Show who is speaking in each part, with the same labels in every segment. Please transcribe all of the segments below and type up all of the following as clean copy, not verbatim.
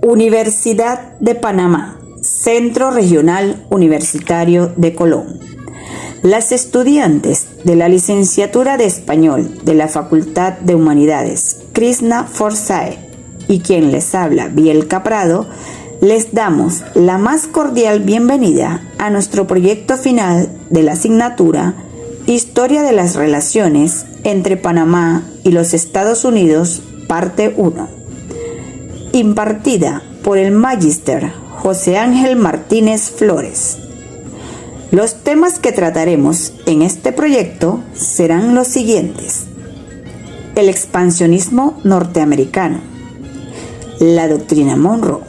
Speaker 1: Universidad de Panamá, Centro Regional Universitario de Colón. Las estudiantes de la licenciatura de Español de la Facultad de Humanidades, Krishna Forsyth, y quien les habla, Bielka Prado, les damos la más cordial bienvenida a nuestro proyecto final de la asignatura Historia de las relaciones entre Panamá y los Estados Unidos, parte 1, impartida por el Magíster José Ángel Martínez Flores. Los temas que trataremos en este proyecto serán los siguientes: el expansionismo norteamericano, la doctrina Monroe,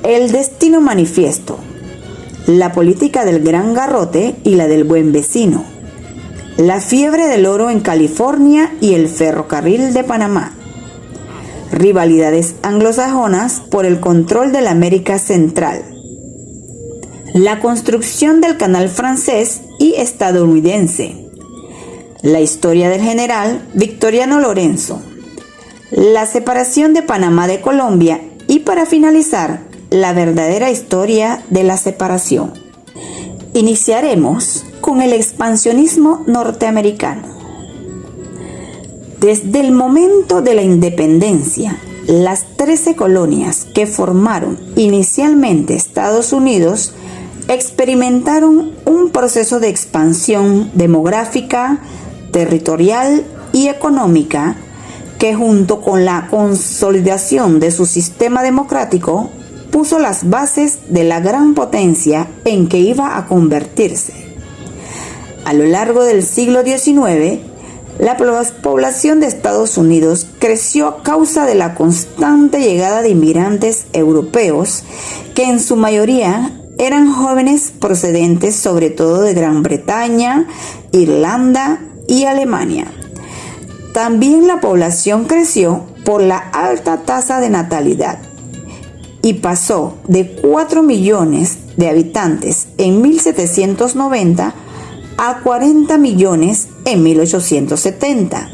Speaker 1: el destino manifiesto, la política del gran garrote y la del buen vecino, la fiebre del oro en California y el ferrocarril de Panamá, rivalidades anglosajonas por el control de la América Central, la construcción del canal francés y estadounidense, la historia del general Victoriano Lorenzo, la separación de Panamá de Colombia y, para finalizar, la verdadera historia de la separación. Iniciaremos con el expansionismo norteamericano. Desde el momento de la independencia, las 13 colonias que formaron inicialmente Estados Unidos experimentaron un proceso de expansión demográfica, territorial y económica que, junto con la consolidación de su sistema democrático, puso las bases de la gran potencia en que iba a convertirse. A lo largo del siglo XIX, la población de Estados Unidos creció a causa de la constante llegada de inmigrantes europeos, que en su mayoría eran jóvenes procedentes sobre todo de Gran Bretaña, Irlanda y Alemania. También la población creció por la alta tasa de natalidad y pasó de 4 millones de habitantes en 1790 a 40 millones en 1870.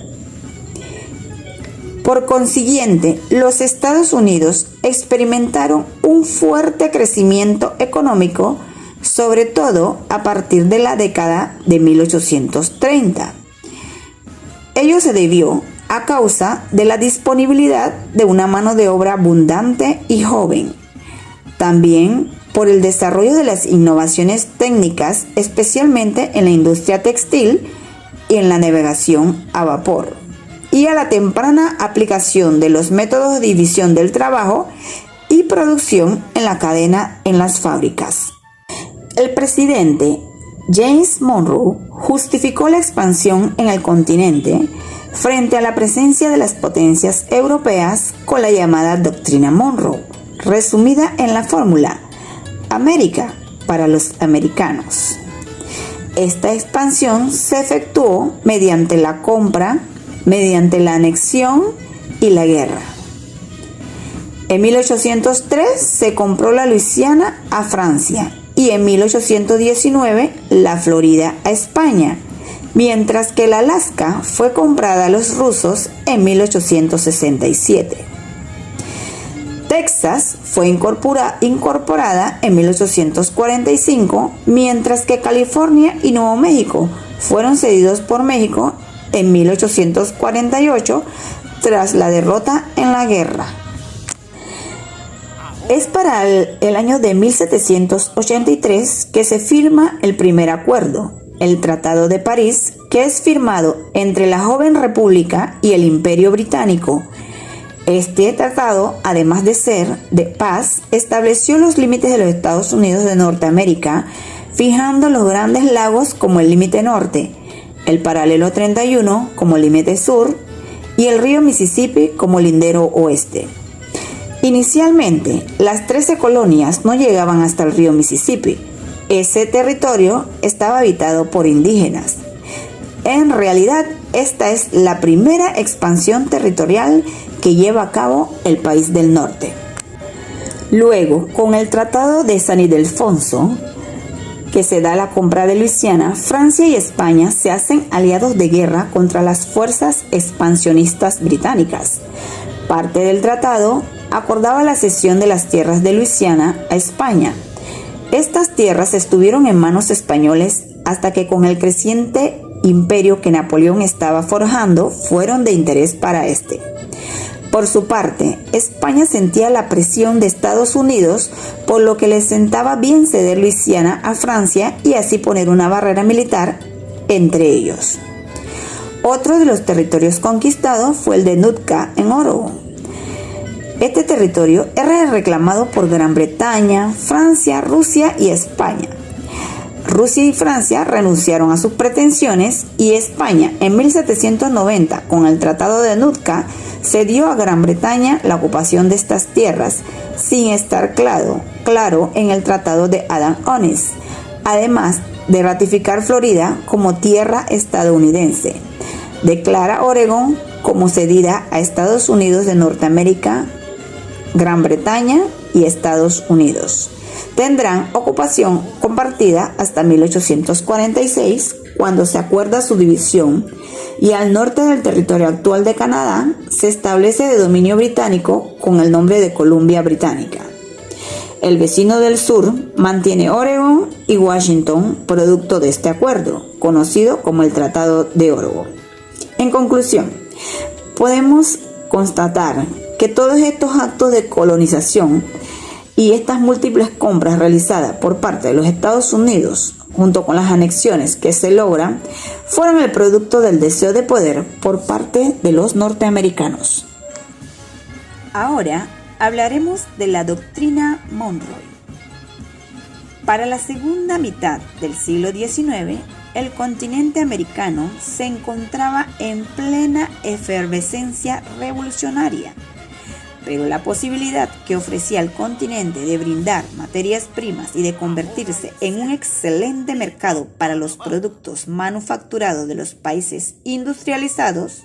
Speaker 1: Por consiguiente, los Estados Unidos experimentaron un fuerte crecimiento económico, sobre todo a partir de la década de 1830. Ello se debió a causa de la disponibilidad de una mano de obra abundante y joven. También por el desarrollo de las innovaciones técnicas, especialmente en la industria textil y en la navegación a vapor, y a la temprana aplicación de los métodos de división del trabajo y producción en la cadena en las fábricas. El presidente James Monroe justificó la expansión en el continente frente a la presencia de las potencias europeas con la llamada doctrina Monroe, resumida en la fórmula América para los americanos. Esta expansión se efectuó mediante la compra, mediante la anexión y la guerra. En 1803 se compró la Luisiana a Francia y en 1819 la Florida a España, mientras que el Alaska fue comprada a los rusos en 1867. Texas fue incorporada en 1845, mientras que California y Nuevo México fueron cedidos por México en 1848 tras la derrota en la guerra. Es para el año de 1783 que se firma el primer acuerdo, el Tratado de París, que es firmado entre la joven república y el Imperio Británico. Este tratado, además de ser de paz, estableció los límites de los Estados Unidos de Norteamérica, fijando los grandes lagos como el límite norte, el paralelo 31 como límite sur y el río Mississippi como lindero oeste. Inicialmente, las 13 colonias no llegaban hasta el río Mississippi. Ese territorio estaba habitado por indígenas. En realidad, esta es la primera expansión territorial que lleva a cabo el país del norte. Luego, con el Tratado de San Ildefonso, que se da la compra de Luisiana, Francia y España se hacen aliados de guerra contra las fuerzas expansionistas británicas. Parte del tratado acordaba la cesión de las tierras de Luisiana a España. Estas tierras estuvieron en manos españoles hasta que con el creciente imperio que Napoleón estaba forjando fueron de interés para este. Por su parte, España sentía la presión de Estados Unidos, por lo que le sentaba bien ceder Luisiana a Francia y así poner una barrera militar entre ellos. Otro de los territorios conquistados fue el de Nootka en Oregon. Este territorio era reclamado por Gran Bretaña, Francia, Rusia y España. Rusia y Francia renunciaron a sus pretensiones y España en 1790, con el Tratado de Nootka, cedió a Gran Bretaña la ocupación de estas tierras, sin estar claro en el Tratado de Adams-Onís, además de ratificar Florida como tierra estadounidense. Declara Oregón como cedida a Estados Unidos de Norteamérica, Gran Bretaña y Estados Unidos. Tendrán ocupación compartida hasta 1846, cuando se acuerda su división, y al norte del territorio actual de Canadá se establece de dominio británico con el nombre de Columbia Británica. El vecino del sur mantiene Oregón y Washington, producto de este acuerdo, conocido como el Tratado de Oregón. En conclusión, podemos constatar que todos estos actos de colonización y estas múltiples compras realizadas por parte de los Estados Unidos, junto con las anexiones que se logran, fueron el producto del deseo de poder por parte de los norteamericanos. Ahora hablaremos de la doctrina Monroe. Para la segunda mitad del siglo XIX, el continente americano se encontraba en plena efervescencia revolucionaria, pero la posibilidad que ofrecía el continente de brindar materias primas y de convertirse en un excelente mercado para los productos manufacturados de los países industrializados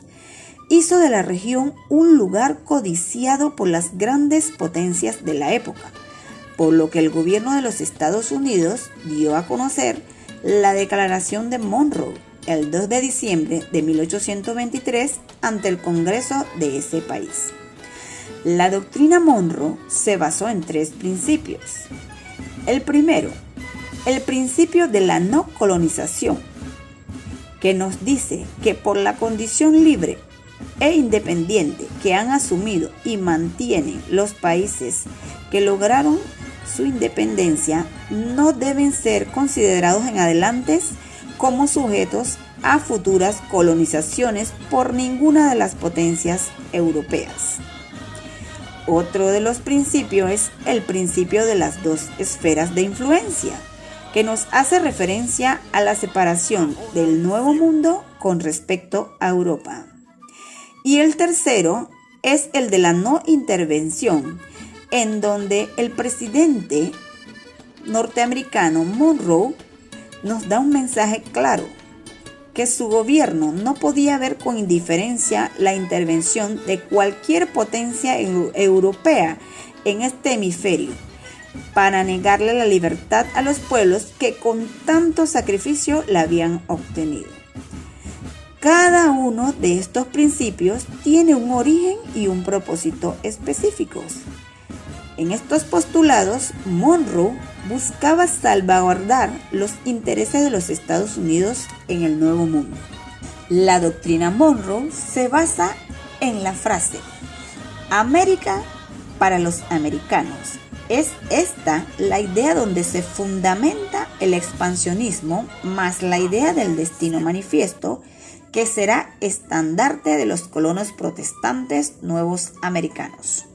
Speaker 1: hizo de la región un lugar codiciado por las grandes potencias de la época, por lo que el gobierno de los Estados Unidos dio a conocer la Declaración de Monroe el 2 de diciembre de 1823 ante el Congreso de ese país. La doctrina Monroe se basó en 3 principios. El primero, el principio de la no colonización, que nos dice que por la condición libre e independiente que han asumido y mantienen los países que lograron su independencia, no deben ser considerados en adelante como sujetos a futuras colonizaciones por ninguna de las potencias europeas. Otro de los principios es el principio de las 2 esferas de influencia, que nos hace referencia a la separación del Nuevo Mundo con respecto a Europa. Y el tercero es el de la no intervención, en donde el presidente norteamericano Monroe nos da un mensaje claro, que su gobierno no podía ver con indiferencia la intervención de cualquier potencia europea en este hemisferio para negarle la libertad a los pueblos que con tanto sacrificio la habían obtenido. Cada uno de estos principios tiene un origen y un propósito específicos. En estos postulados, Monroe buscaba salvaguardar los intereses de los Estados Unidos en el Nuevo Mundo. La doctrina Monroe se basa en la frase América para los americanos. Es esta la idea donde se fundamenta el expansionismo más la idea del destino manifiesto, que será estandarte de los colonos protestantes nuevos americanos.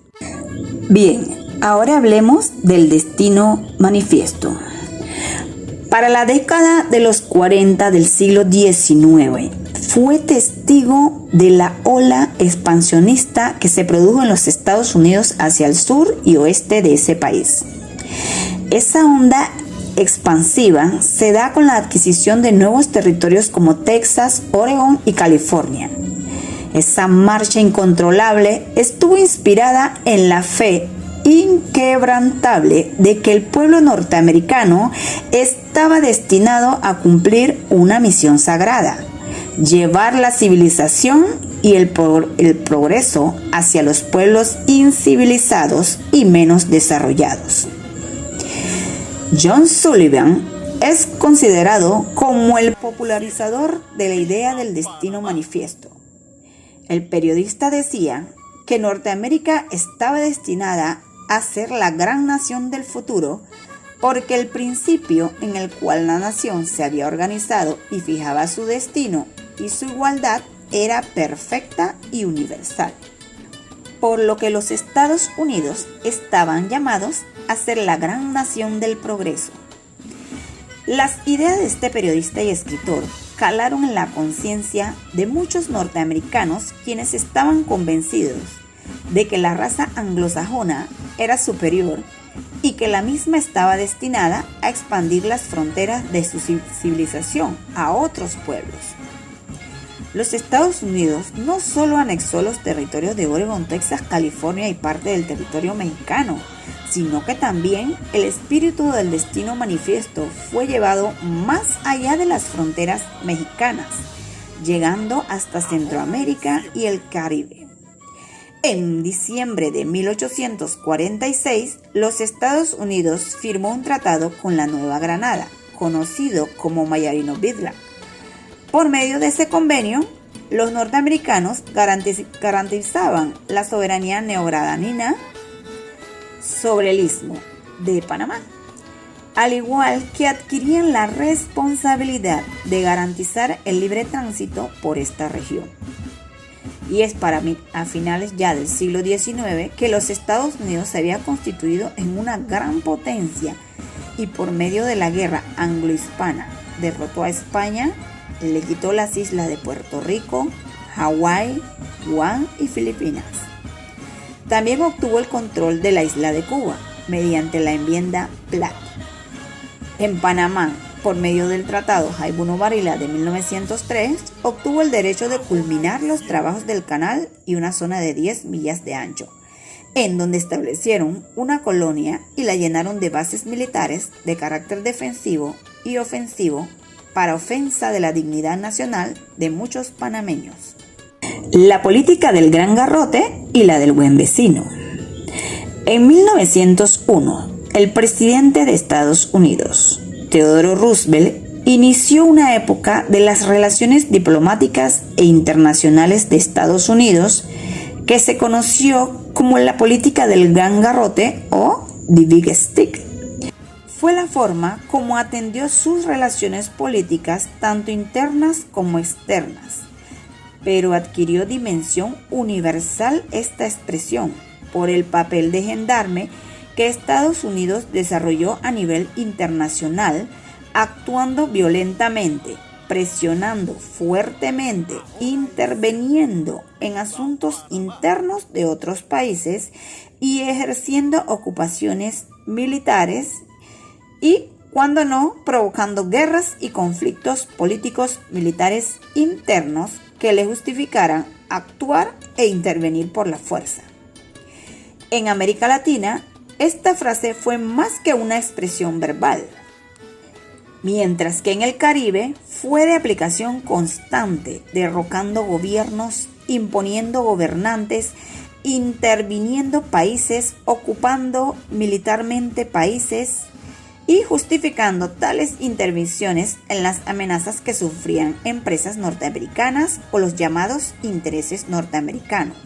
Speaker 1: Bien, ahora hablemos del destino manifiesto. Para la década de los 40 del siglo XIX, fue testigo de la ola expansionista que se produjo en los Estados Unidos hacia el sur y oeste de ese país. Esa onda expansiva se da con la adquisición de nuevos territorios como Texas, Oregón y California. Esa marcha incontrolable estuvo inspirada en la fe inquebrantable de que el pueblo norteamericano estaba destinado a cumplir una misión sagrada: llevar la civilización y el progreso hacia los pueblos incivilizados y menos desarrollados. John Sullivan es considerado como el popularizador de la idea del destino manifiesto. El periodista decía que Norteamérica estaba destinada a ser la gran nación del futuro porque el principio en el cual la nación se había organizado y fijaba su destino y su igualdad era perfecta y universal, por lo que los Estados Unidos estaban llamados a ser la gran nación del progreso. Las ideas de este periodista y escritor calaron en la conciencia de muchos norteamericanos, quienes estaban convencidos de que la raza anglosajona era superior y que la misma estaba destinada a expandir las fronteras de su civilización a otros pueblos. Los Estados Unidos no solo anexó los territorios de Oregon, Texas, California y parte del territorio mexicano, sino que también el espíritu del destino manifiesto fue llevado más allá de las fronteras mexicanas, llegando hasta Centroamérica y el Caribe. En diciembre de 1846, los Estados Unidos firmó un tratado con la Nueva Granada, conocido como Mayarino-Bidlack. Por medio de ese convenio, los norteamericanos garantizaban la soberanía neogranadina sobre el istmo de Panamá, al igual que adquirían la responsabilidad de garantizar el libre tránsito por esta región. Y es para mí, a finales ya del siglo XIX, que los Estados Unidos se había constituido en una gran potencia y por medio de la guerra anglo-hispana derrotó a España, le quitó las islas de Puerto Rico, Hawái, Guam y Filipinas. También obtuvo el control de la isla de Cuba mediante la enmienda Platt. En Panamá, por medio del Tratado Jaibuno-Varila de 1903, obtuvo el derecho de culminar los trabajos del canal y una zona de 10 millas de ancho, en donde establecieron una colonia y la llenaron de bases militares de carácter defensivo y ofensivo para ofensa de la dignidad nacional de muchos panameños. La política del gran garrote y la del buen vecino. En 1901, el presidente de Estados Unidos, Theodore Roosevelt, inició una época de las relaciones diplomáticas e internacionales de Estados Unidos que se conoció como la política del gran garrote o The Big Stick. Fue la forma como atendió sus relaciones políticas, tanto internas como externas, pero adquirió dimensión universal esta expresión por el papel de gendarme que Estados Unidos desarrolló a nivel internacional, actuando violentamente, presionando fuertemente, interviniendo en asuntos internos de otros países y ejerciendo ocupaciones militares y, cuando no, provocando guerras y conflictos políticos militares internos que le justificaran actuar e intervenir por la fuerza. En América Latina, esta frase fue más que una expresión verbal, mientras que en el Caribe fue de aplicación constante, derrocando gobiernos, imponiendo gobernantes, interviniendo países, ocupando militarmente países y justificando tales intervenciones en las amenazas que sufrían empresas norteamericanas o los llamados intereses norteamericanos,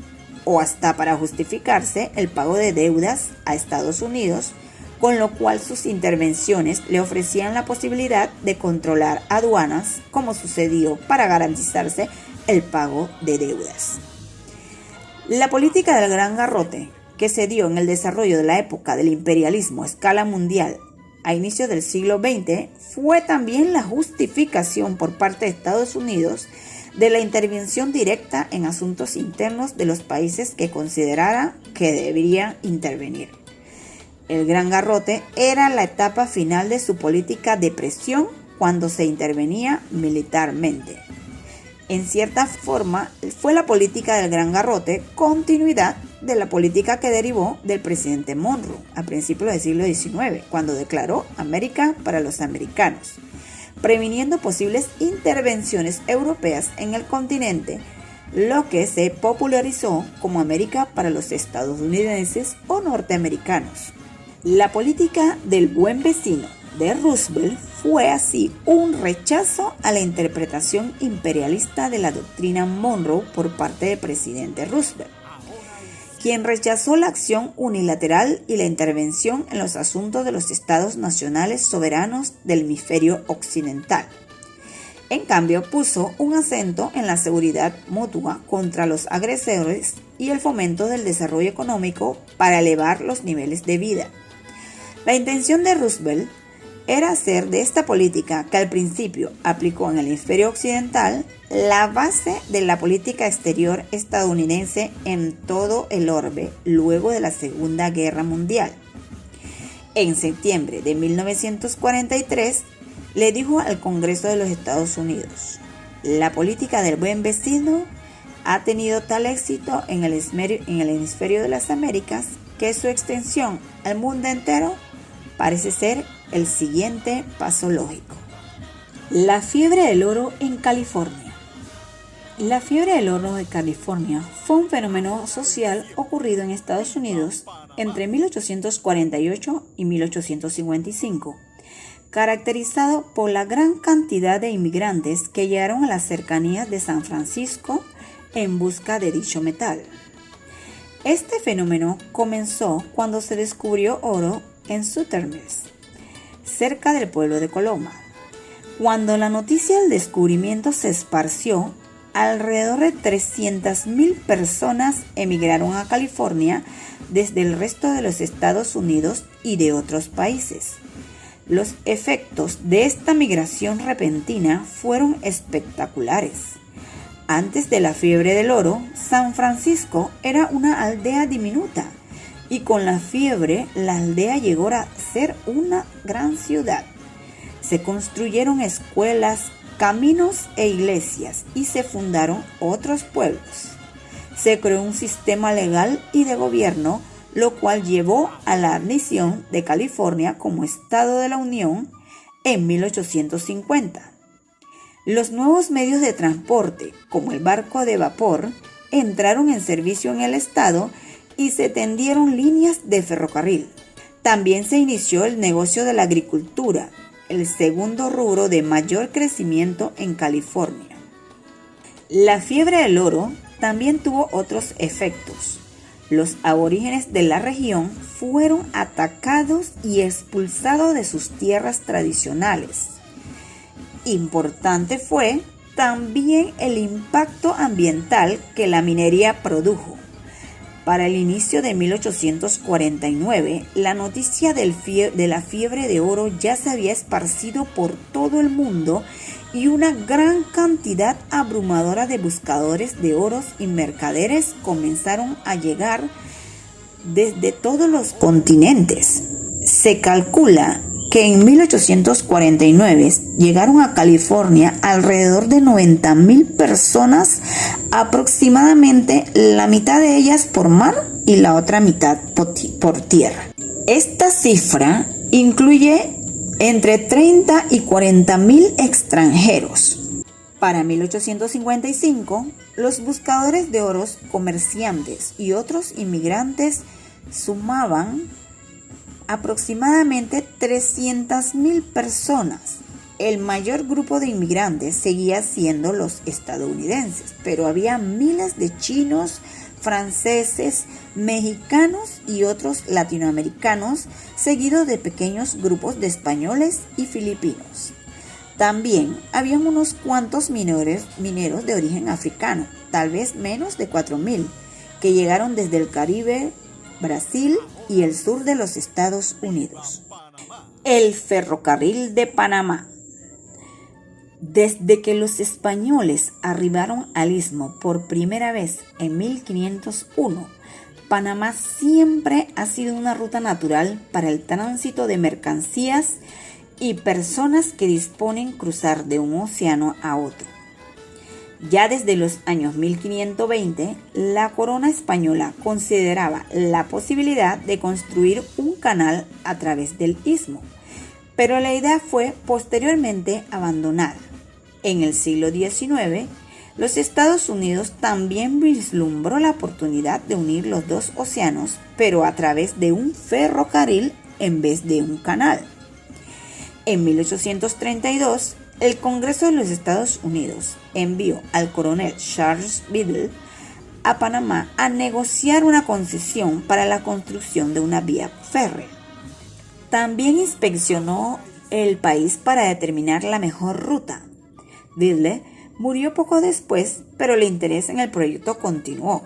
Speaker 1: o hasta para justificarse el pago de deudas a Estados Unidos, con lo cual sus intervenciones le ofrecían la posibilidad de controlar aduanas, como sucedió para garantizarse el pago de deudas. La política del gran garrote, que se dio en el desarrollo de la época del imperialismo a escala mundial a inicios del siglo XX, fue también la justificación por parte de Estados Unidos de la intervención directa en asuntos internos de los países que considerara que deberían intervenir. El gran garrote era la etapa final de su política de presión cuando se intervenía militarmente. En cierta forma, fue la política del gran garrote continuidad de la política que derivó del presidente Monroe a principios del siglo XIX, cuando declaró América para los americanos, previniendo posibles intervenciones europeas en el continente, lo que se popularizó como América para los estadounidenses o norteamericanos. La política del buen vecino de Roosevelt fue así un rechazo a la interpretación imperialista de la doctrina Monroe por parte del presidente Roosevelt, quien rechazó la acción unilateral y la intervención en los asuntos de los estados nacionales soberanos del hemisferio occidental. En cambio, puso un acento en la seguridad mutua contra los agresores y el fomento del desarrollo económico para elevar los niveles de vida. La intención de Roosevelt era hacer de esta política, que al principio aplicó en el hemisferio occidental, la base de la política exterior estadounidense en todo el orbe luego de la Segunda Guerra Mundial. En septiembre de 1943, le dijo al Congreso de los Estados Unidos: la política del buen vecino ha tenido tal éxito en el hemisferio de las Américas que su extensión al mundo entero parece ser el siguiente paso lógico. La fiebre del oro en California. La fiebre del oro de California fue un fenómeno social ocurrido en Estados Unidos entre 1848 y 1855, caracterizado por la gran cantidad de inmigrantes que llegaron a las cercanías de San Francisco en busca de dicho metal. Este fenómeno comenzó cuando se descubrió oro en Suttermese, cerca del pueblo de Coloma. Cuando la noticia del descubrimiento se esparció, alrededor de 300,000 personas emigraron a California desde el resto de los Estados Unidos y de otros países. Los efectos de esta migración repentina fueron espectaculares. Antes de la fiebre del oro, San Francisco era una aldea diminuta, y con la fiebre la aldea llegó a ser una gran ciudad. Se construyeron escuelas, caminos e iglesias y se fundaron otros pueblos. Se creó un sistema legal y de gobierno, lo cual llevó a la admisión de California como Estado de la Unión en 1850. Los nuevos medios de transporte, como el barco de vapor, entraron en servicio en el estado y se tendieron líneas de ferrocarril. También se inició el negocio de la agricultura, el segundo rubro de mayor crecimiento en California. La fiebre del oro también tuvo otros efectos. Los aborígenes de la región fueron atacados y expulsados de sus tierras tradicionales. Importante fue también el impacto ambiental que la minería produjo. Para el inicio de 1849, la noticia de la fiebre de oro ya se había esparcido por todo el mundo y una gran cantidad abrumadora de buscadores de oros y mercaderes comenzaron a llegar desde todos los continentes. Se calcula que en 1849 llegaron a California alrededor de 90,000 personas, aproximadamente la mitad de ellas por mar y la otra mitad por tierra. Esta cifra incluye entre 30 y 40,000 extranjeros. Para 1855, los buscadores de oros, comerciantes y otros inmigrantes sumaban aproximadamente 300,000 personas. El mayor grupo de inmigrantes seguía siendo los estadounidenses, pero había miles de chinos, franceses, mexicanos y otros latinoamericanos, seguidos de pequeños grupos de españoles y filipinos. También había unos cuantos mineros de origen africano, tal vez menos de 4,000, que llegaron desde el Caribe, Brasil y el sur de los Estados Unidos. El ferrocarril de Panamá. Desde que los españoles arribaron al istmo por primera vez en 1501, Panamá siempre ha sido una ruta natural para el tránsito de mercancías y personas que disponen cruzar de un océano a otro. Ya desde los años 1520, la corona española consideraba la posibilidad de construir un canal a través del istmo, pero la idea fue posteriormente abandonada. En el siglo XIX, Los Estados Unidos también vislumbró la oportunidad de unir los dos océanos, pero a través de un ferrocarril en vez de un canal. En 1832, el Congreso de los Estados Unidos envió al coronel Charles Biddle a Panamá a negociar una concesión para la construcción de una vía férrea. También inspeccionó el país para determinar la mejor ruta. Biddle murió poco después, pero el interés en el proyecto continuó.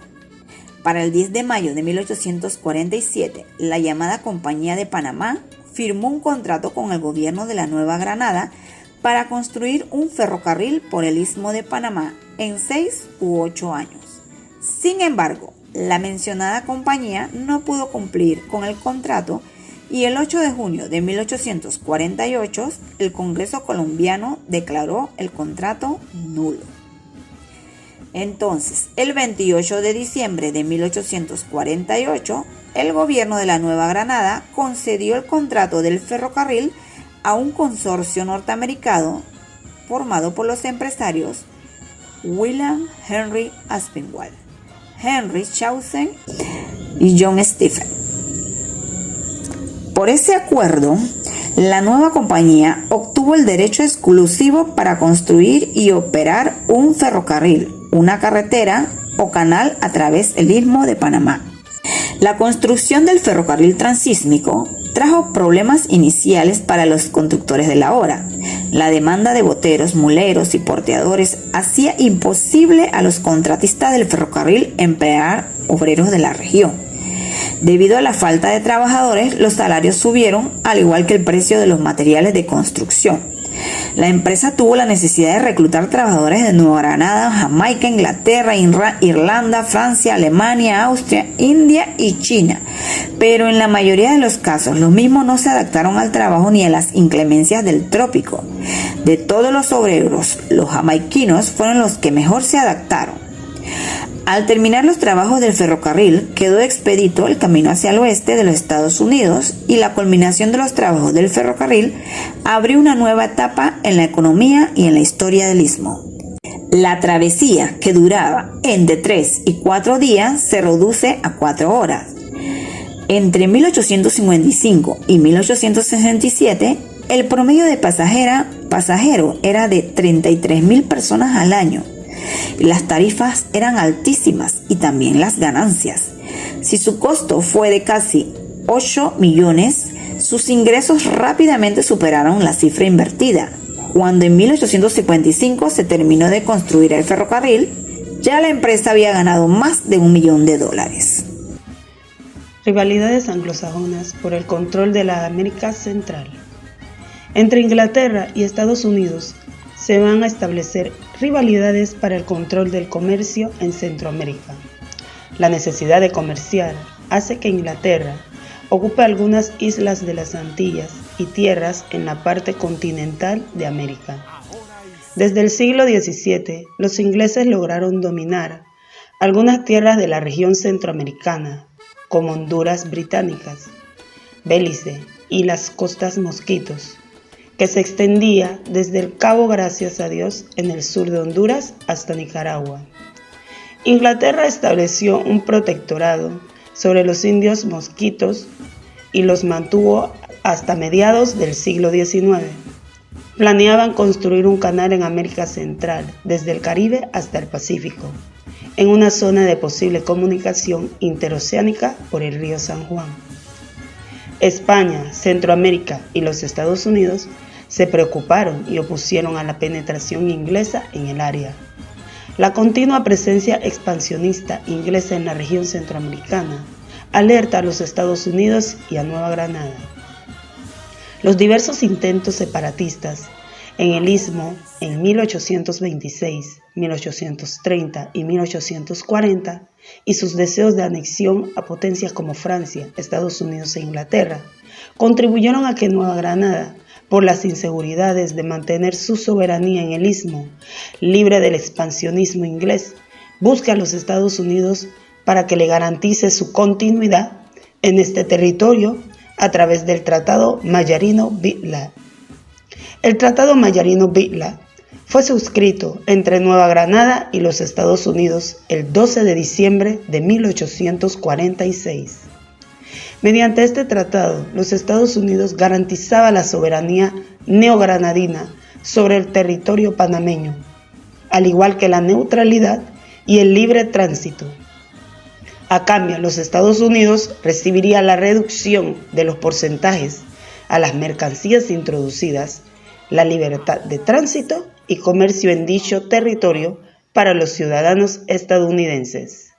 Speaker 1: Para el 10 de mayo de 1847, la llamada Compañía de Panamá firmó un contrato con el gobierno de la Nueva Granada para construir un ferrocarril por el Istmo de Panamá en 6 u 8 años. Sin embargo, la mencionada compañía no pudo cumplir con el contrato y el 8 de junio de 1848 el Congreso colombiano declaró el contrato nulo. Entonces, el 28 de diciembre de 1848, el gobierno de la Nueva Granada concedió el contrato del ferrocarril a un consorcio norteamericano formado por los empresarios William Henry Aspinwall, Henry Chaucer y John Stephen. Por ese acuerdo, la nueva compañía obtuvo el derecho exclusivo para construir y operar un ferrocarril, una carretera o canal a través del Istmo de Panamá. La construcción del ferrocarril transísmico trajo problemas iniciales para los constructores de la obra. La demanda de boteros, muleros y porteadores hacía imposible a los contratistas del ferrocarril emplear obreros de la región. Debido a la falta de trabajadores, los salarios subieron, al igual que el precio de los materiales de construcción. La empresa tuvo la necesidad de reclutar trabajadores de Nueva Granada, Jamaica, Inglaterra, Irlanda, Francia, Alemania, Austria, India y China. Pero en la mayoría de los casos, los mismos no se adaptaron al trabajo ni a las inclemencias del trópico. De todos los obreros, los jamaiquinos fueron los que mejor se adaptaron. Al terminar los trabajos del ferrocarril, quedó expedito el camino hacia el oeste de los Estados Unidos y la culminación de los trabajos del ferrocarril abrió una nueva etapa en la economía y en la historia del Istmo. La travesía, que duraba entre 3 y 4 días, se reduce a 4 horas. Entre 1855 y 1867, el promedio de pasajero era de 33.000 personas al año. Las tarifas eran altísimas y también las ganancias. Si su costo fue de casi 8 millones, sus ingresos rápidamente superaron la cifra invertida. Cuando en 1855 se terminó de construir el ferrocarril, ya la empresa había ganado más de $1 millón.
Speaker 2: Rivalidades anglosajonas por el control de la América Central. Entre Inglaterra y Estados Unidos se van a establecer rivalidades para el control del comercio en Centroamérica. La necesidad de comerciar hace que Inglaterra ocupe algunas islas de las Antillas y tierras en la parte continental de América. Desde el siglo XVII, los ingleses lograron dominar algunas tierras de la región centroamericana, como Honduras británicas, Belice y las costas Mosquitos, que se extendía desde el Cabo Gracias a Dios en el sur de Honduras hasta Nicaragua. Inglaterra estableció un protectorado sobre los indios mosquitos y los mantuvo hasta mediados del siglo XIX. Planeaban construir un canal en América Central, desde el Caribe hasta el Pacífico, en una zona de posible comunicación interoceánica por el río San Juan. España, Centroamérica y los Estados Unidos se preocuparon y opusieron a la penetración inglesa en el área. La continua presencia expansionista inglesa en la región centroamericana alerta a los Estados Unidos y a Nueva Granada. Los diversos intentos separatistas en el Istmo en 1826, 1830 y 1840 y sus deseos de anexión a potencias como Francia, Estados Unidos e Inglaterra contribuyeron a que Nueva Granada, por las inseguridades de mantener su soberanía en el Istmo, libre del expansionismo inglés, busque a los Estados Unidos para que le garantice su continuidad en este territorio a través del Tratado Mallarino-Bitla. El Tratado Mallarino-Bitla fue suscrito entre Nueva Granada y los Estados Unidos el 12 de diciembre de 1846. Mediante este tratado, los Estados Unidos garantizaban la soberanía neogranadina sobre el territorio panameño, al igual que la neutralidad y el libre tránsito. A cambio, los Estados Unidos recibirían la reducción de los porcentajes a las mercancías introducidas, la libertad de tránsito y comercio en dicho territorio para los ciudadanos estadounidenses.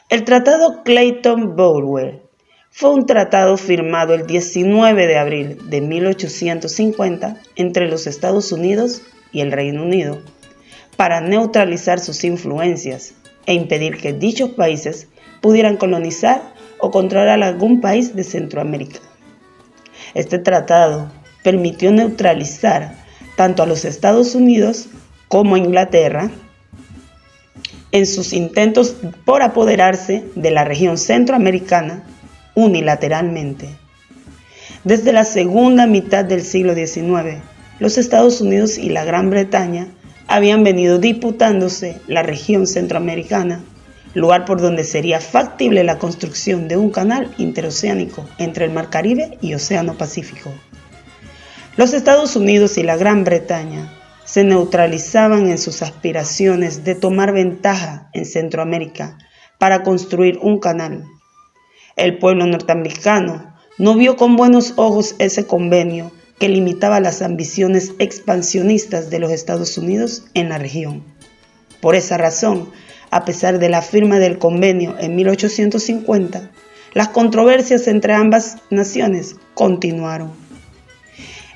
Speaker 2: El Tratado Clayton-Boulware fue un tratado firmado el 19 de abril de 1850 entre los Estados Unidos y el Reino Unido para neutralizar sus influencias e impedir que dichos países pudieran colonizar o controlar algún país de Centroamérica. Este tratado permitió neutralizar tanto a los Estados Unidos como a Inglaterra en sus intentos por apoderarse de la región centroamericana unilateralmente. Desde la segunda mitad del siglo XIX, los Estados Unidos y la Gran Bretaña habían venido disputándose la región centroamericana, lugar por donde sería factible la construcción de un canal interoceánico entre el Mar Caribe y Océano Pacífico. Los Estados Unidos y la Gran Bretaña se neutralizaban en sus aspiraciones de tomar ventaja en Centroamérica para construir un canal. El pueblo norteamericano no vio con buenos ojos ese convenio que limitaba las ambiciones expansionistas de los Estados Unidos en la región. Por esa razón, a pesar de la firma del convenio en 1850, las controversias entre ambas naciones continuaron.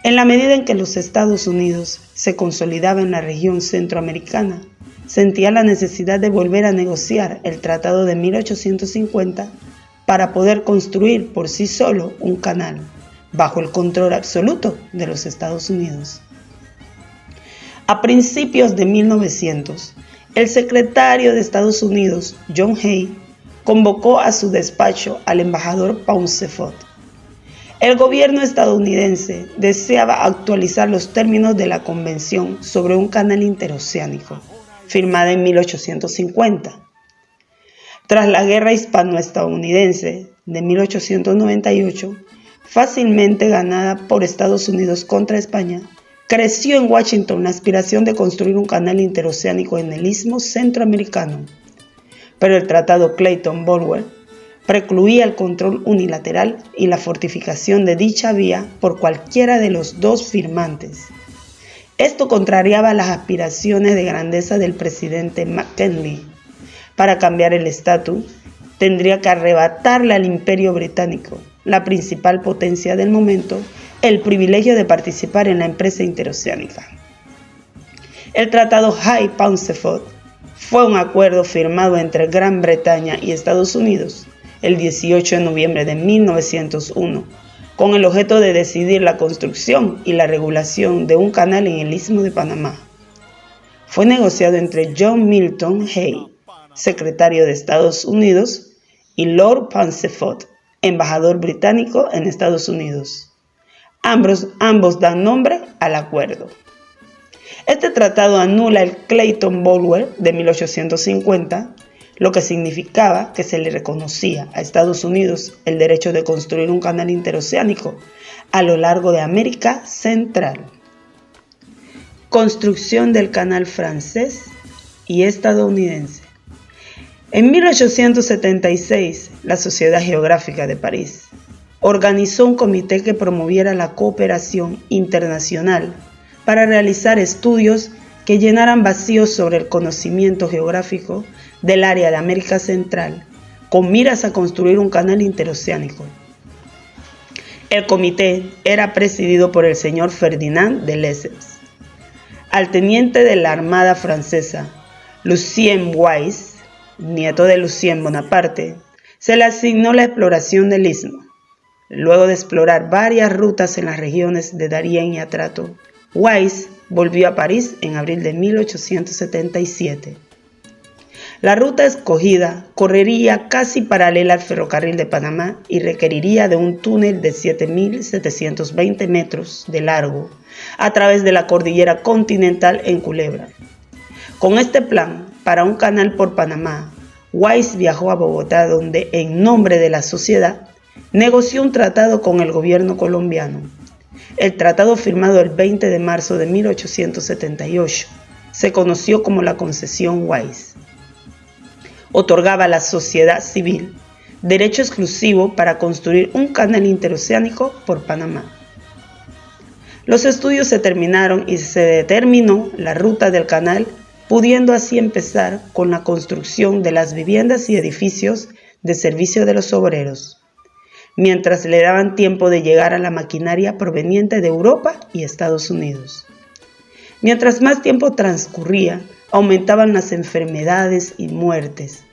Speaker 2: En la medida en que los Estados Unidos se consolidaba en la región centroamericana, sentía la necesidad de volver a negociar el Tratado de 1850 para poder construir por sí solo un canal, bajo el control absoluto de los Estados Unidos. A principios de 1900, el secretario de Estados Unidos, John Hay, convocó a su despacho al embajador Pauncefote. El gobierno estadounidense deseaba actualizar los términos de la Convención sobre un canal interoceánico, firmada en 1850. Tras la Guerra Hispano-Estadounidense de 1898, fácilmente ganada por Estados Unidos contra España, creció en Washington la aspiración de construir un canal interoceánico en el Istmo Centroamericano. Pero el Tratado Clayton-Boulware precluía el control unilateral y la fortificación de dicha vía por cualquiera de los dos firmantes. Esto contrariaba las aspiraciones de grandeza del presidente McKinley. Para cambiar el estatus, tendría que arrebatarle al Imperio Británico, la principal potencia del momento, el privilegio de participar en la empresa interoceánica. El Tratado Hay-Pauncefote fue un acuerdo firmado entre Gran Bretaña y Estados Unidos el 18 de noviembre de 1901, con el objeto de decidir la construcción y la regulación de un canal en el Istmo de Panamá. Fue negociado entre John Milton Hay, secretario de Estados Unidos, y Lord Pauncefote, embajador británico en Estados Unidos. Ambos dan nombre al acuerdo. Este tratado anula el Clayton-Boulware de 1850, lo que significaba que se le reconocía a Estados Unidos el derecho de construir un canal interoceánico a lo largo de América Central. Construcción del canal francés y estadounidense. En 1876, la Sociedad Geográfica de París organizó un comité que promoviera la cooperación internacional para realizar estudios que llenaran vacíos sobre el conocimiento geográfico del área de América Central, con miras a construir un canal interoceánico. El comité era presidido por el señor Ferdinand de Lesseps. Al teniente de la Armada francesa, Lucien Weiss, nieto de Lucien Bonaparte, se le asignó la exploración del istmo. Luego de explorar varias rutas en las regiones de Darien y Atrato, Weiss volvió a París en abril de 1877. La ruta escogida correría casi paralela al ferrocarril de Panamá y requeriría de un túnel de 7.720 metros de largo a través de la cordillera continental en Culebra. Con este plan para un canal por Panamá, Wise viajó a Bogotá, donde en nombre de la sociedad negoció un tratado con el gobierno colombiano. El tratado, firmado el 20 de marzo de 1878, se conoció como la Concesión Wise. Otorgaba a la sociedad civil derecho exclusivo para construir un canal interoceánico por Panamá. Los estudios se terminaron y se determinó la ruta del canal, pudiendo así empezar con la construcción de las viviendas y edificios de servicio de los obreros, mientras le daban tiempo de llegar a la maquinaria proveniente de Europa y Estados Unidos. Mientras más tiempo transcurría, aumentaban las enfermedades y muertes,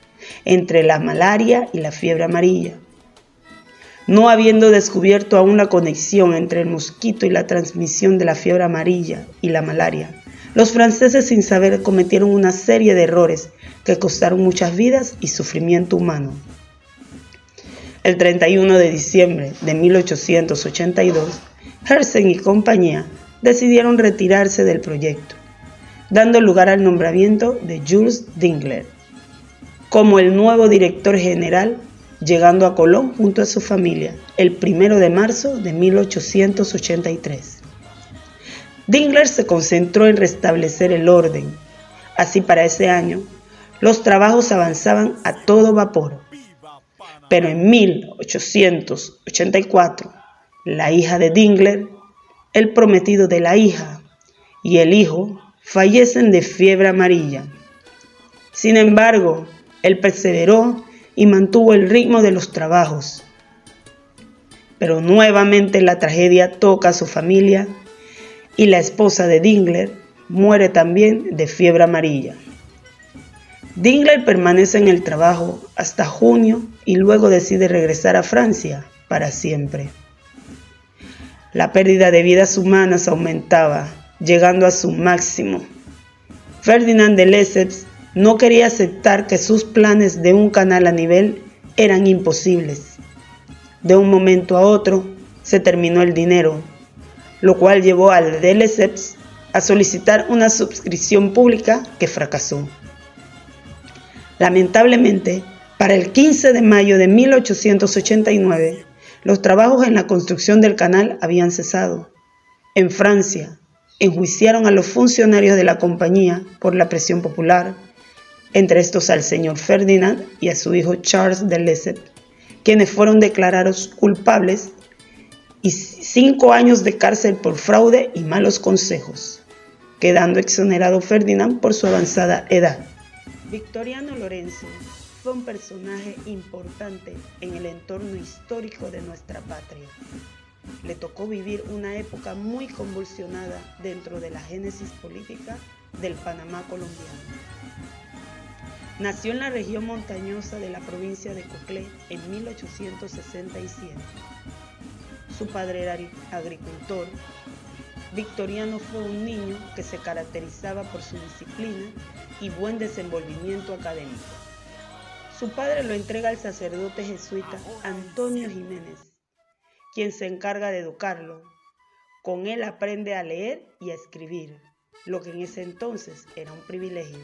Speaker 2: entre la malaria y la fiebre amarilla. No habiendo descubierto aún la conexión entre el mosquito y la transmisión de la fiebre amarilla y la malaria, los franceses, sin saber, cometieron una serie de errores que costaron muchas vidas y sufrimiento humano. El 31 de diciembre de 1882, Herzen y compañía decidieron retirarse del proyecto, dando lugar al nombramiento de Jules Dingler como el nuevo director general, llegando a Colón junto a su familia el 1 de marzo de 1883. Dingler se concentró en restablecer el orden. Así, para ese año, los trabajos avanzaban a todo vapor. Pero en 1884, la hija de Dingler, el prometido de la hija y el hijo fallecen de fiebre amarilla. Sin embargo, él perseveró y mantuvo el ritmo de los trabajos. Pero nuevamente la tragedia toca a su familia y la esposa de Dingler muere también de fiebre amarilla. Dingler permanece en el trabajo hasta junio y luego decide regresar a Francia para siempre. La pérdida de vidas humanas aumentaba, llegando a su máximo. Ferdinand de Lesseps no quería aceptar que sus planes de un canal a nivel eran imposibles. De un momento a otro se terminó el dinero, lo cual llevó a de Lesseps a solicitar una suscripción pública que fracasó. Lamentablemente, para el 15 de mayo de 1889, los trabajos en la construcción del canal habían cesado. En Francia, enjuiciaron a los funcionarios de la compañía por la presión popular, entre estos al señor Ferdinand y a su hijo Charles de Lesseps, quienes fueron declarados culpables y 5 años de cárcel por fraude y malos consejos, quedando exonerado Ferdinand por su avanzada edad. Victoriano Lorenzo fue un personaje importante en el entorno histórico de nuestra patria. Le tocó vivir una época muy convulsionada dentro de la génesis política del Panamá colombiano. Nació en la región montañosa de la provincia de Coclé en 1867. Su padre era agricultor. Victoriano fue un niño que se caracterizaba por su disciplina y buen desenvolvimiento académico. Su padre lo entrega al sacerdote jesuita Antonio Jiménez, quien se encarga de educarlo. Con él aprende a leer y a escribir, lo que en ese entonces era un privilegio.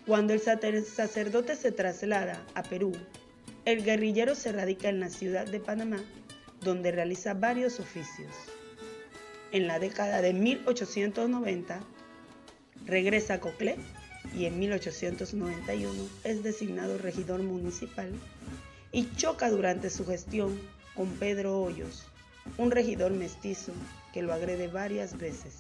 Speaker 2: Cuando el sacerdote se traslada a Perú, el guerrillero se radica en la ciudad de Panamá, donde realiza varios oficios. En la década de 1890, regresa a Coclé y en 1891 es designado regidor municipal y choca durante su gestión con Pedro Hoyos, un regidor mestizo que lo agrede varias veces.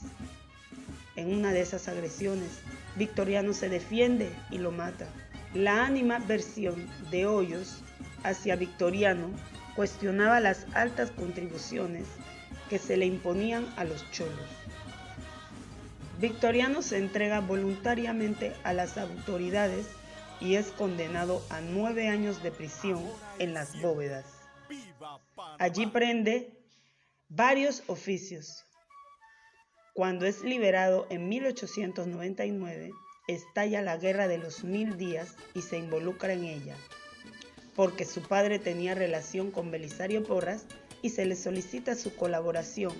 Speaker 2: En una de esas agresiones, Victoriano se defiende y lo mata. La animadversión de Hoyos hacia Victoriano cuestionaba las altas contribuciones que se le imponían a los cholos. Victoriano se entrega voluntariamente a las autoridades y es condenado a 9 años de prisión en las Bóvedas. Allí prende varios oficios. Cuando es liberado en 1899, estalla la Guerra de los 1000 días y se involucra en ella, porque su padre tenía relación con Belisario Porras y se le solicita su colaboración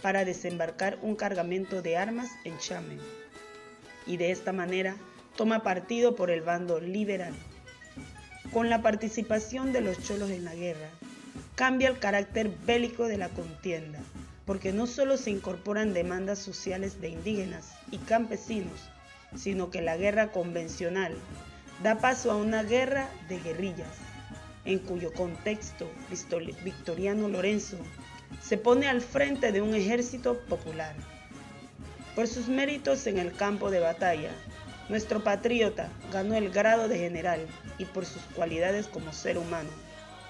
Speaker 2: para desembarcar un cargamento de armas en Chame, y de esta manera toma partido por el bando liberal. Con la participación de los cholos en la guerra, cambia el carácter bélico de la contienda, porque no solo se incorporan demandas sociales de indígenas y campesinos, sino que la guerra convencional da paso a una guerra de guerrillas, en cuyo contexto Victoriano Lorenzo se pone al frente de un ejército popular. Por sus méritos en el campo de batalla, nuestro patriota ganó el grado de general y por sus cualidades como ser humano,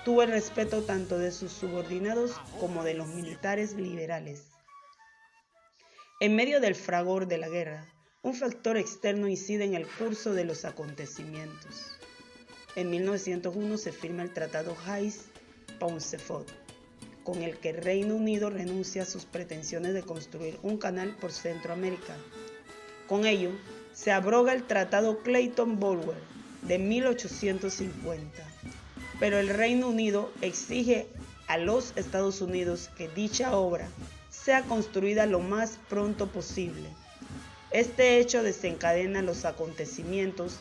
Speaker 2: tuvo el respeto tanto de sus subordinados como de los militares liberales. En medio del fragor de la guerra, un factor externo incide en el curso de los acontecimientos. En 1901 se firma el Tratado Hayes-Pauncefote, con el que el Reino Unido renuncia a sus pretensiones de construir un canal por Centroamérica. Con ello, se abroga el Tratado Clayton-Bulwer de 1850, pero el Reino Unido exige a los Estados Unidos que dicha obra sea construida lo más pronto posible. Este hecho desencadena los acontecimientos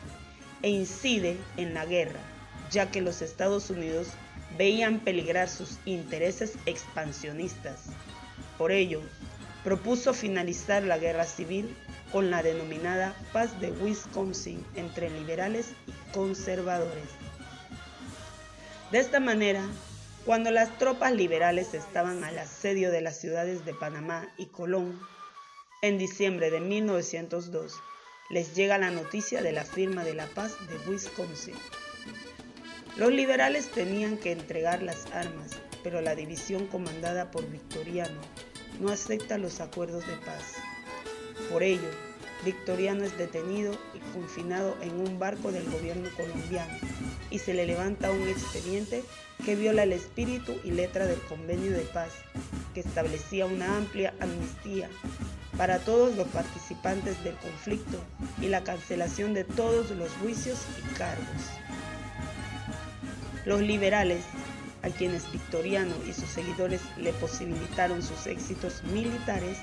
Speaker 2: e incide en la guerra, ya que los Estados Unidos veían peligrar sus intereses expansionistas. Por ello, propuso finalizar la guerra civil con la denominada Paz de Wisconsin entre liberales y conservadores. De esta manera, cuando las tropas liberales estaban al asedio de las ciudades de Panamá y Colón, en diciembre de 1902, les llega la noticia de la firma de la Paz de Wisconsin. Los liberales tenían que entregar las armas, pero la división comandada por Victoriano no acepta los acuerdos de paz. Por ello, Victoriano es detenido y confinado en un barco del gobierno colombiano y se le levanta un expediente que viola el espíritu y letra del convenio de paz, que establecía una amplia amnistía para todos los participantes del conflicto y la cancelación de todos los juicios y cargos. Los liberales, a quienes Victoriano y sus seguidores le posibilitaron sus éxitos militares,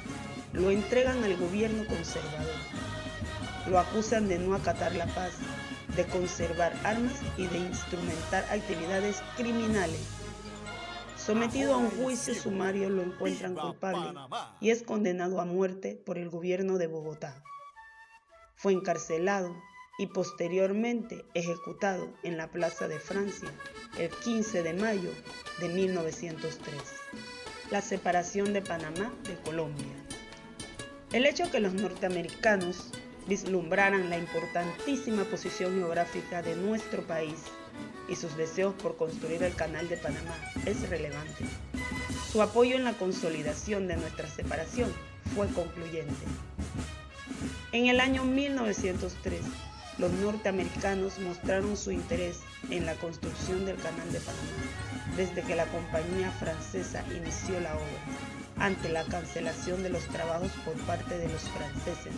Speaker 2: lo entregan al gobierno conservador. Lo acusan de no acatar la paz, de conservar armas y de instrumentar actividades criminales. Sometido a un juicio sumario, lo encuentran culpable y es condenado a muerte por el gobierno de Bogotá. Fue encarcelado y posteriormente ejecutado en la Plaza de Francia el 15 de mayo de 1903. La separación de Panamá de Colombia. El hecho que los norteamericanos vislumbraran la importantísima posición geográfica de nuestro país y sus deseos por construir el Canal de Panamá es relevante. Su apoyo en la consolidación de nuestra separación fue concluyente. En el año 1903, los norteamericanos mostraron su interés en la construcción del Canal de Panamá desde que la compañía francesa inició la obra, ante la cancelación de los trabajos por parte de los franceses,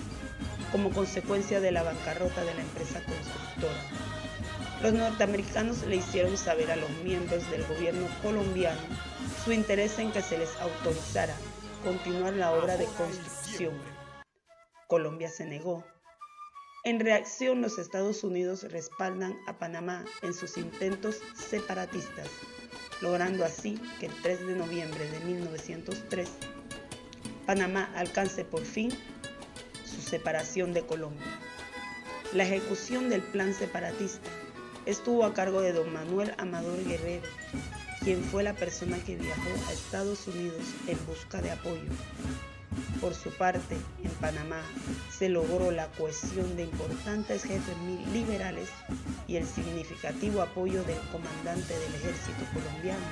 Speaker 2: como consecuencia de la bancarrota de la empresa constructora. Los norteamericanos le hicieron saber a los miembros del gobierno colombiano su interés en que se les autorizara continuar la obra de construcción. Colombia se negó. En reacción, los Estados Unidos respaldan a Panamá en sus intentos separatistas, logrando así que el 3 de noviembre de 1903, Panamá alcance por fin su separación de Colombia. La ejecución del plan separatista estuvo a cargo de don Manuel Amador Guerrero, quien fue la persona que viajó a Estados Unidos en busca de apoyo. Por su parte, en Panamá se logró la cohesión de importantes jefes liberales y el significativo apoyo del comandante del ejército colombiano,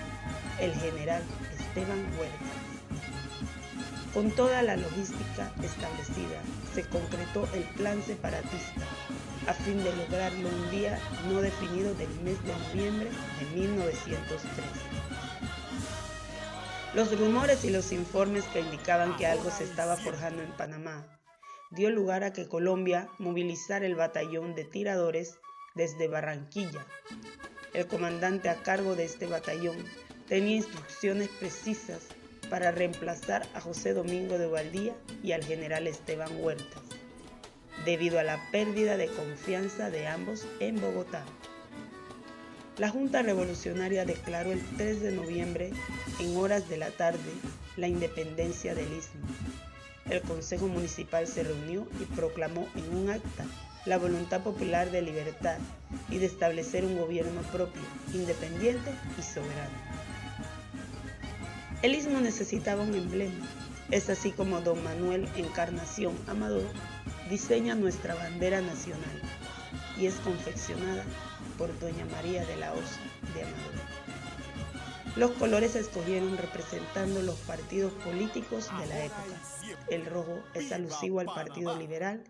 Speaker 2: el general Esteban Huertas. Con toda la logística establecida, se concretó el plan separatista a fin de lograrlo un día no definido del mes de noviembre de 1903. Los rumores y los informes que indicaban que algo se estaba forjando en Panamá dio lugar a que Colombia movilizara el batallón de tiradores desde Barranquilla. El comandante a cargo de este batallón tenía instrucciones precisas para reemplazar a José Domingo de Valdía y al general Esteban Huertas, debido a la pérdida de confianza de ambos en Bogotá. La Junta Revolucionaria declaró el 3 de noviembre, en horas de la tarde, la independencia del Istmo. El Consejo Municipal se reunió y proclamó en un acta la voluntad popular de libertad y de establecer un gobierno propio, independiente y soberano. El Istmo necesitaba un emblema. Es así como don Manuel Encarnación Amador diseña nuestra bandera nacional y es confeccionada por doña María de la Osa de Amador. Los colores se escogieron representando los partidos políticos de la época. El rojo es alusivo al Partido Liberal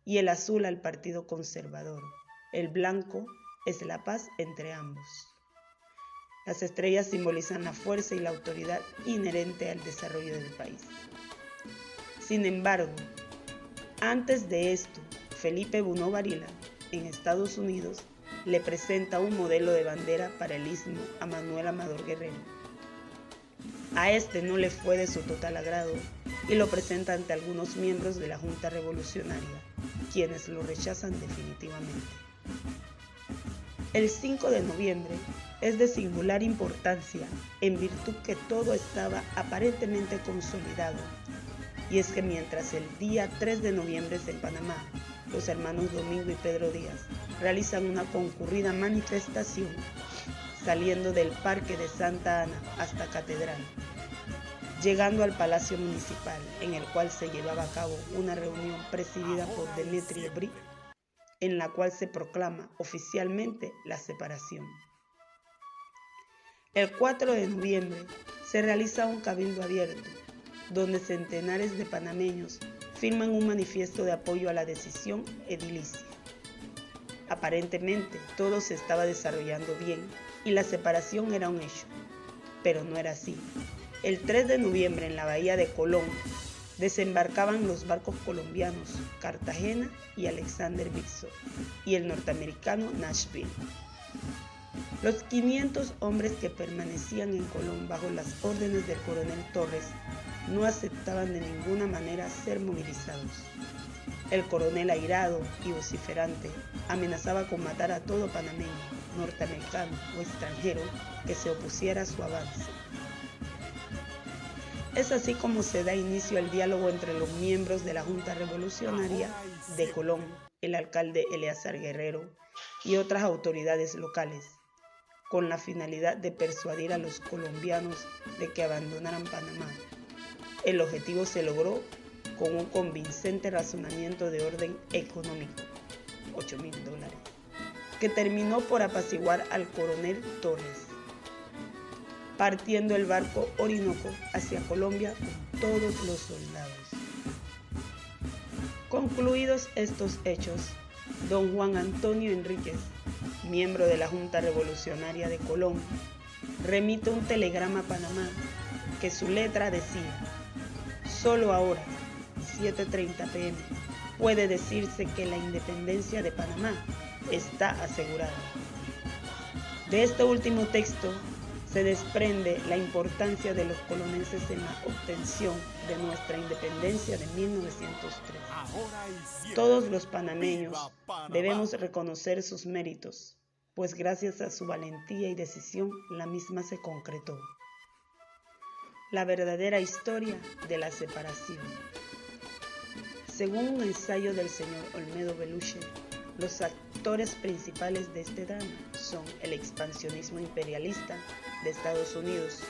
Speaker 2: y el azul al Partido Conservador. El blanco es la paz entre ambos. Las estrellas simbolizan la fuerza y la autoridad inherente al desarrollo del país. Sin embargo, antes de esto, Felipe Bunó Varila, en Estados Unidos, le presenta un modelo de bandera para el Istmo a Manuel Amador Guerrero. A este no le fue de su total agrado y lo presenta ante algunos miembros de la Junta Revolucionaria, quienes lo rechazan definitivamente. El 5 de noviembre es de singular importancia en virtud que todo estaba aparentemente consolidado, y es que mientras el día 3 de noviembre en Panamá, los hermanos Domingo y Pedro Díaz realizan una concurrida manifestación saliendo del Parque de Santa Ana hasta Catedral, llegando al Palacio Municipal, en el cual se llevaba a cabo una reunión presidida por Demetrio Brí, en la cual se proclama oficialmente la separación. El 4 de noviembre se realiza un cabildo abierto, donde centenares de panameños firman un manifiesto de apoyo a la decisión edilicia. Aparentemente todo se estaba desarrollando bien y la separación era un hecho, pero no era así. El 3 de noviembre en la bahía de Colón desembarcaban los barcos colombianos Cartagena y Alexander Víctor y el norteamericano Nashville. Los 500 hombres que permanecían en Colón bajo las órdenes del coronel Torres no aceptaban de ninguna manera ser movilizados. El coronel, airado y vociferante, amenazaba con matar a todo panameño, norteamericano o extranjero que se opusiera a su avance. Es así como se da inicio al diálogo entre los miembros de la Junta Revolucionaria de Colón, el alcalde Eleazar Guerrero y otras autoridades locales, con la finalidad de persuadir a los colombianos de que abandonaran Panamá. El objetivo se logró con un convincente razonamiento de orden económico, $8,000, que terminó por apaciguar al coronel Torres, partiendo el barco Orinoco hacia Colombia con todos los soldados. Concluidos estos hechos, don Juan Antonio Enríquez, miembro de la Junta Revolucionaria de Colón, remite un telegrama a Panamá que su letra decía: solo ahora, 7:30 p.m., puede decirse que la independencia de Panamá está asegurada. De este último texto se desprende la importancia de los colonenses en la obtención de nuestra independencia de 1903. Todos los panameños debemos reconocer sus méritos, pues gracias a su valentía y decisión la misma se concretó. La verdadera historia de la separación. Según un ensayo del señor Olmedo Beluche, los actores principales de este drama son el expansionismo imperialista de Estados Unidos,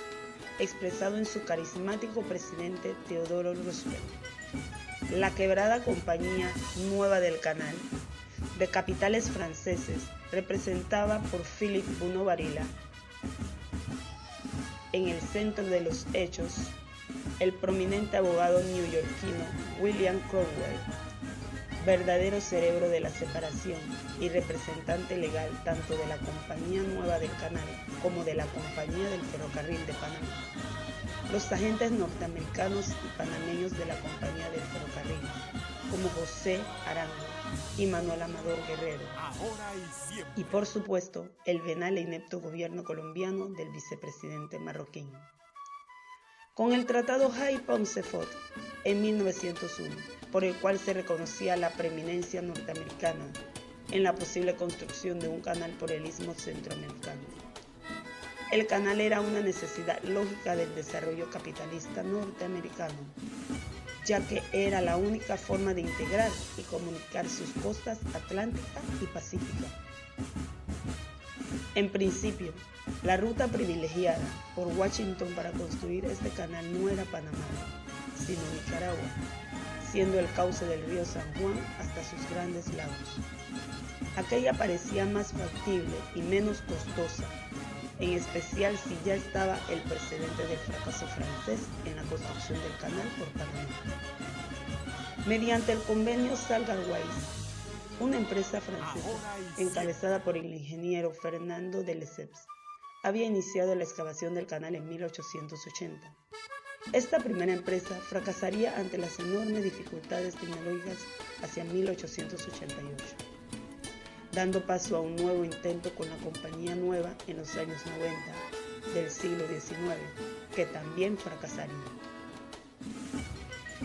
Speaker 2: expresado en su carismático presidente Theodore Roosevelt, la quebrada Compañía Nueva del Canal, de capitales franceses, representada por Philippe Bunó Varila. En el centro de los hechos, el prominente abogado neoyorquino William Cromwell, verdadero cerebro de la separación y representante legal tanto de la Compañía Nueva del Canal como de la Compañía del Ferrocarril de Panamá. Los agentes norteamericanos y panameños de la Compañía del Ferrocarril, como José Arango y Manuel Amador Guerrero. Y por supuesto, el venal e inepto gobierno colombiano del vicepresidente marroquín. Con el Tratado Hay-Pauncefote en 1901, por el cual se reconocía la preeminencia norteamericana en la posible construcción de un canal por el istmo centroamericano. El canal era una necesidad lógica del desarrollo capitalista norteamericano, ya que era la única forma de integrar y comunicar sus costas atlántica y pacífica. En principio, la ruta privilegiada por Washington para construir este canal no era Panamá, sino Nicaragua, siendo el cauce del río San Juan hasta sus grandes lagos. Aquella parecía más factible y menos costosa, en especial si ya estaba el precedente del fracaso francés en la construcción del canal por Panamá. Mediante el convenio Salgar-Weiss, una empresa francesa encabezada por el ingeniero Fernando de Lesseps, había iniciado la excavación del canal en 1880. Esta primera empresa fracasaría ante las enormes dificultades tecnológicas hacia 1888. Dando paso a un nuevo intento con la Compañía Nueva en los años 90 del siglo XIX, que también fracasaría.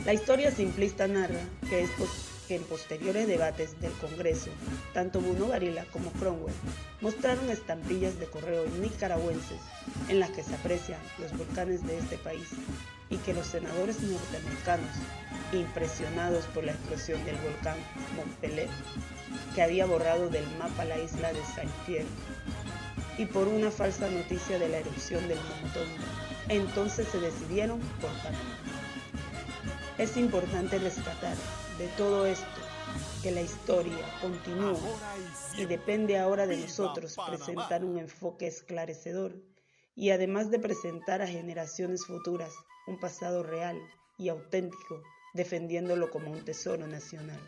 Speaker 2: La historia simplista narra que en posteriores debates del Congreso, tanto Bruno Varela como Cromwell mostraron estampillas de correo nicaragüenses en las que se aprecian los volcanes de este país y que los senadores norteamericanos, impresionados por la explosión del volcán Montpellier, que había borrado del mapa la isla de Saint-Pierre, y por una falsa noticia de la erupción del Momotombo, entonces se decidieron por Panamá. Es importante rescatar de todo esto que la historia continúa y depende ahora de nosotros presentar un enfoque esclarecedor y además de presentar a generaciones futuras un pasado real y auténtico, defendiéndolo como un tesoro nacional.